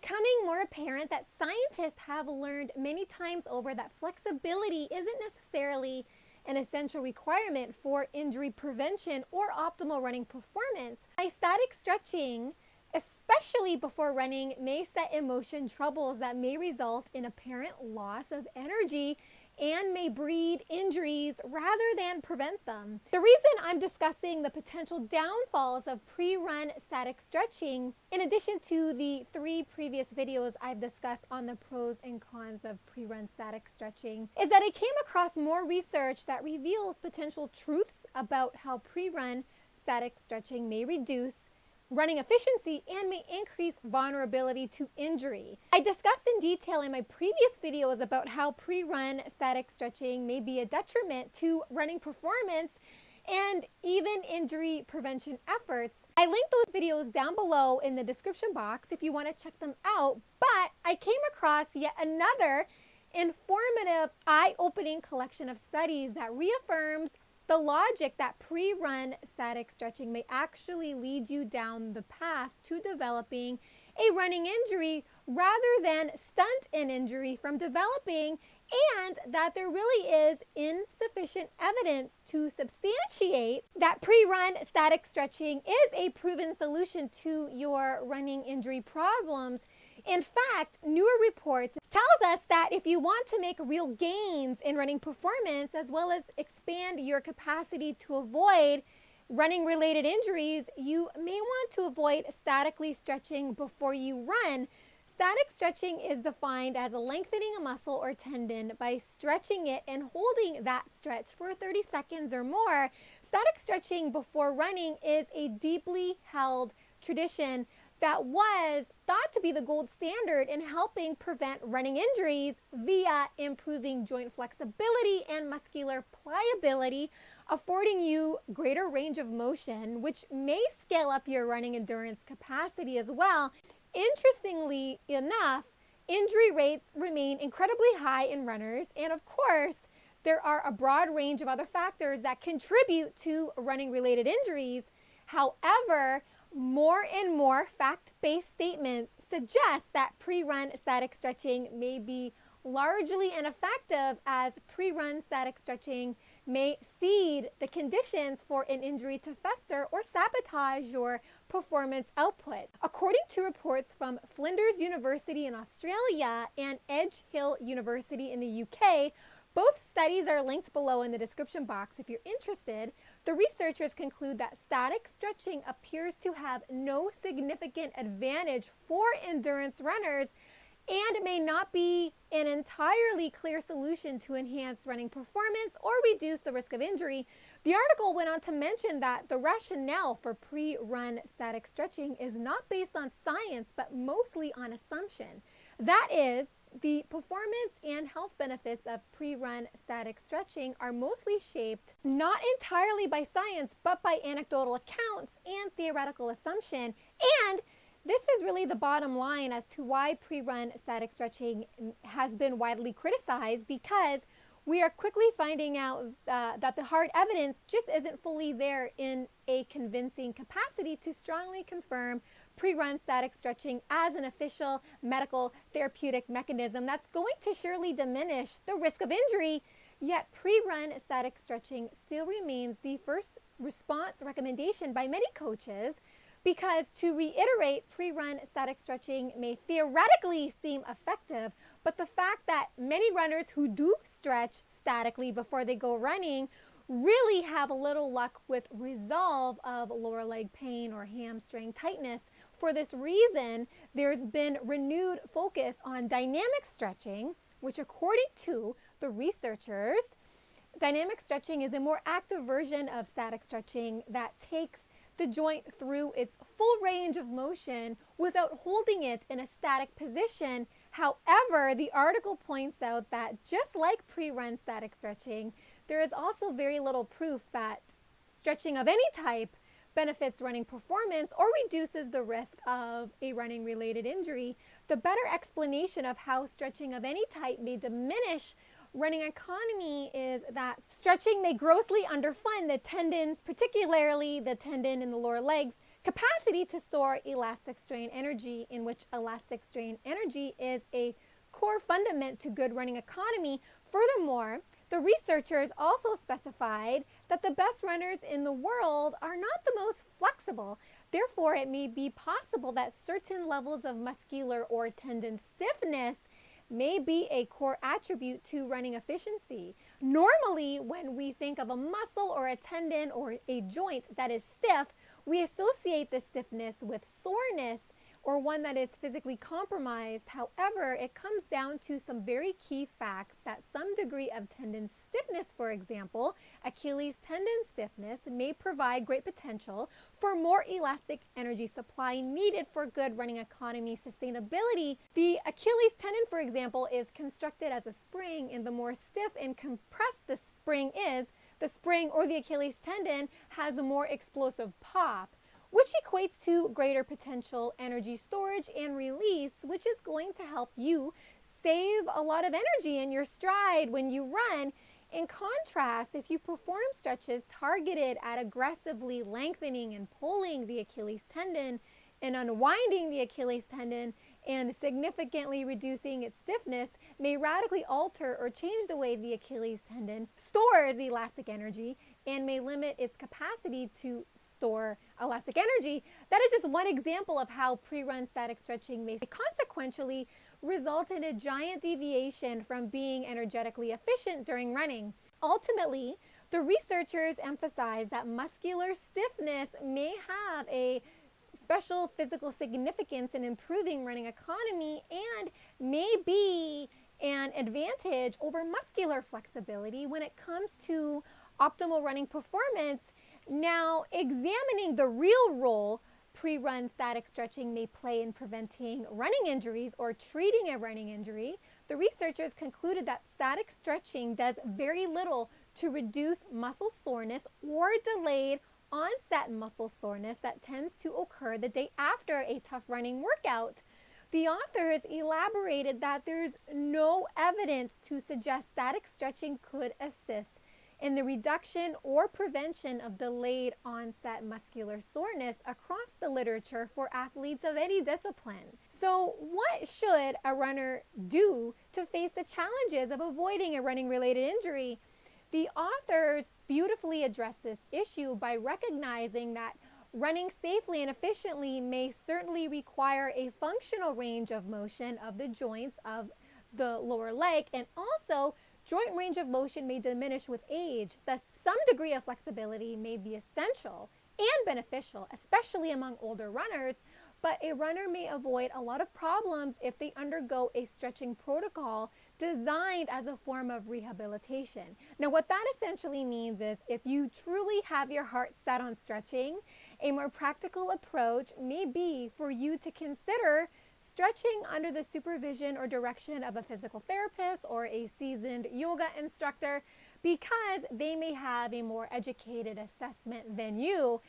becoming more apparent that scientists have learned many times over that flexibility isn't necessarily an essential requirement for injury prevention or optimal running performance. Static stretching, especially before running, may set in motion troubles that may result in apparent loss of energy and may breed injuries rather than prevent them. The reason I'm discussing the potential downfalls of pre-run static stretching, in addition to the 3 previous videos I've discussed on the pros and cons of pre-run static stretching, is that I came across more research that reveals potential truths about how pre-run static stretching may reduce running efficiency and may increase vulnerability to injury. I discussed in detail in my previous videos about how pre-run static stretching may be a detriment to running performance and even injury prevention efforts. I linked those videos down below in the description box if you want to check them out, but I came across yet another informative, eye-opening collection of studies that reaffirms the logic that pre-run static stretching may actually lead you down the path to developing a running injury rather than stunt an injury from developing, and that there really is insufficient evidence to substantiate that pre-run static stretching is a proven solution to your running injury problems. In fact, newer reports tells us that if you want to make real gains in running performance as well as expand your capacity to avoid running related injuries, you may want to avoid statically stretching before you run. Static stretching is defined as lengthening a muscle or tendon by stretching it and holding that stretch for 30 seconds or more. Static stretching before running is a deeply held tradition that was thought to be the gold standard in helping prevent running injuries via improving joint flexibility and muscular pliability, affording you greater range of motion, which may scale up your running endurance capacity as well. Interestingly enough, injury rates remain incredibly high in runners, and of course, there are a broad range of other factors that contribute to running-related injuries. However, more and more fact-based statements suggest that pre-run static stretching may be largely ineffective, as pre-run static stretching may seed the conditions for an injury to fester or sabotage your performance output. According to reports from Flinders University in Australia and Edge Hill University in the UK, both studies are linked below in the description box if you're interested. The researchers conclude that static stretching appears to have no significant advantage for endurance runners and may not be an entirely clear solution to enhance running performance or reduce the risk of injury. The article went on to mention that the rationale for pre-run static stretching is not based on science, but mostly on assumption. That is, the performance and health benefits of pre-run static stretching are mostly shaped not entirely by science, but by anecdotal accounts and theoretical assumption. And this is really the bottom line as to why pre-run static stretching has been widely criticized, because we are quickly finding out that the hard evidence just isn't fully there in a convincing capacity to strongly confirm pre-run static stretching as an official medical therapeutic mechanism that's going to surely diminish the risk of injury. Yet pre-run static stretching still remains the first response recommendation by many coaches, because, to reiterate, pre-run static stretching may theoretically seem effective, but the fact that many runners who do stretch statically before they go running really have a little luck with resolve of lower leg pain or hamstring tightness. For this reason, there's been renewed focus on dynamic stretching, which, according to the researchers, dynamic stretching is a more active version of static stretching that takes the joint through its full range of motion without holding it in a static position. However, the article points out that just like pre-run static stretching, there is also very little proof that stretching of any type benefits running performance or reduces the risk of a running related injury. The better explanation of how stretching of any type may diminish running economy is that stretching may grossly underfund the tendons, particularly the tendon in the lower legs, capacity to store elastic strain energy, in which elastic strain energy is a core fundament to good running economy. Furthermore, the researchers also specified that the best runners in the world are not the most flexible. Therefore, it may be possible that certain levels of muscular or tendon stiffness may be a core attribute to running efficiency. Normally, when we think of a muscle or a tendon or a joint that is stiff, we associate the stiffness with soreness or one that is physically compromised. However, it comes down to some very key facts that some degree of tendon stiffness, for example, Achilles tendon stiffness, may provide great potential for more elastic energy supply needed for good running economy sustainability. The Achilles tendon, for example, is constructed as a spring, and the more stiff and compressed the spring is, the spring or the Achilles tendon has a more explosive pop, which equates to greater potential energy storage and release, which is going to help you save a lot of energy in your stride when you run. In contrast, if you perform stretches targeted at aggressively lengthening and pulling the Achilles tendon and unwinding the Achilles tendon and significantly reducing its stiffness, may radically alter or change the way the Achilles tendon stores elastic energy and may limit its capacity to store elastic energy. That is just one example of how pre-run static stretching may consequentially result in a giant deviation from being energetically efficient during running. Ultimately, the researchers emphasize that muscular stiffness may have a special physical significance in improving running economy and may be an advantage over muscular flexibility when it comes to optimal running performance. Now, examining the real role pre-run static stretching may play in preventing running injuries or treating a running injury, the researchers concluded that static stretching does very little to reduce muscle soreness or delayed onset muscle soreness that tends to occur the day after a tough running workout. The authors elaborated that there's no evidence to suggest static stretching could assist in the reduction or prevention of delayed onset muscular soreness across the literature for athletes of any discipline. So, what should a runner do to face the challenges of avoiding a running related injury? The authors beautifully address this issue by recognizing that running safely and efficiently may certainly require a functional range of motion of the joints of the lower leg, and also joint range of motion may diminish with age. Thus, some degree of flexibility may be essential and beneficial, especially among older runners, but a runner may avoid a lot of problems if they undergo a stretching protocol designed as a form of rehabilitation. Now, what that essentially means is if you truly have your heart set on stretching, a more practical approach may be for you to consider stretching under the supervision or direction of a physical therapist or a seasoned yoga instructor, because they may have a more educated assessment than you,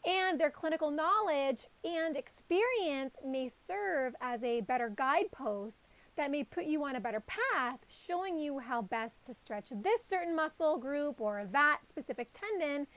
and their clinical knowledge and experience may serve as a better guidepost that may put you on a better path, showing you how best to stretch this certain muscle group or that specific tendon,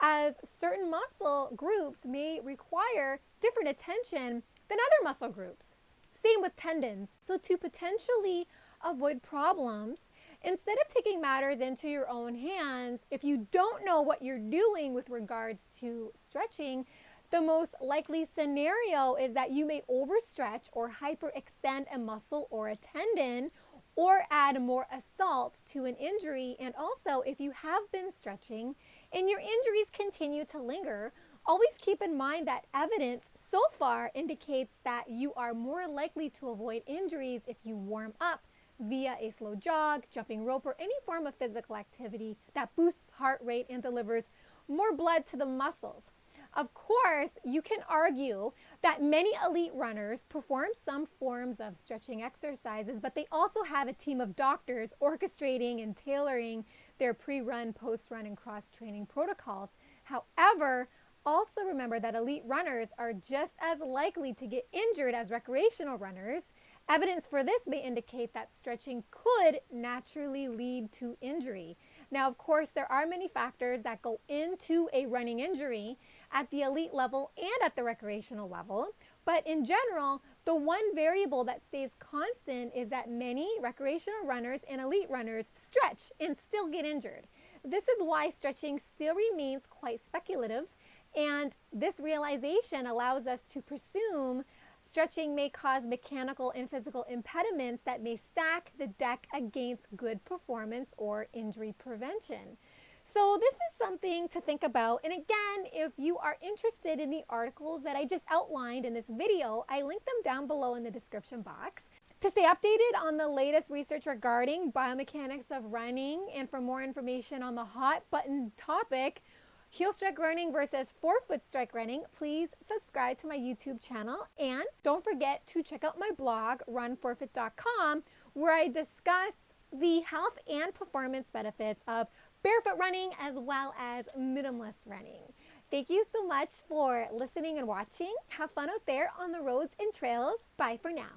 as certain muscle groups may require different attention than other muscle groups. Same with tendons. So to potentially avoid problems, instead of taking matters into your own hands, if you don't know what you're doing with regards to stretching, the most likely scenario is that you may overstretch or hyperextend a muscle or a tendon, or add more assault to an injury. And also, if you have been stretching and your injuries continue to linger, always keep in mind that evidence so far indicates that you are more likely to avoid injuries if you warm up via a slow jog, jumping rope, or any form of physical activity that boosts heart rate and delivers more blood to the muscles. Of course, you can argue that many elite runners perform some forms of stretching exercises, but they also have a team of doctors orchestrating and tailoring their pre-run, post-run, and cross-training protocols. However, also remember that elite runners are just as likely to get injured as recreational runners. Evidence for this may indicate that stretching could naturally lead to injury. Now, of course, there are many factors that go into a running injury. at the elite level and at the recreational level. But in general, the one variable that stays constant is that many recreational runners and elite runners stretch and still get injured. This is why stretching still remains quite speculative, and this realization allows us to presume stretching may cause mechanical and physical impediments that may stack the deck against good performance or injury prevention. So this is something to think about. And again, if you are interested in the articles that I just outlined in this video, I link them down below in the description box. To stay updated on the latest research regarding biomechanics of running and for more information on the hot button topic, heel strike running versus forefoot strike running, please subscribe to my YouTube channel. And don't forget to check out my blog, runforfoot.com, where I discuss the health and performance benefits of barefoot running as well as minimalist running. Thank you so much for listening and watching. Have fun out there on the roads and trails. Bye for now.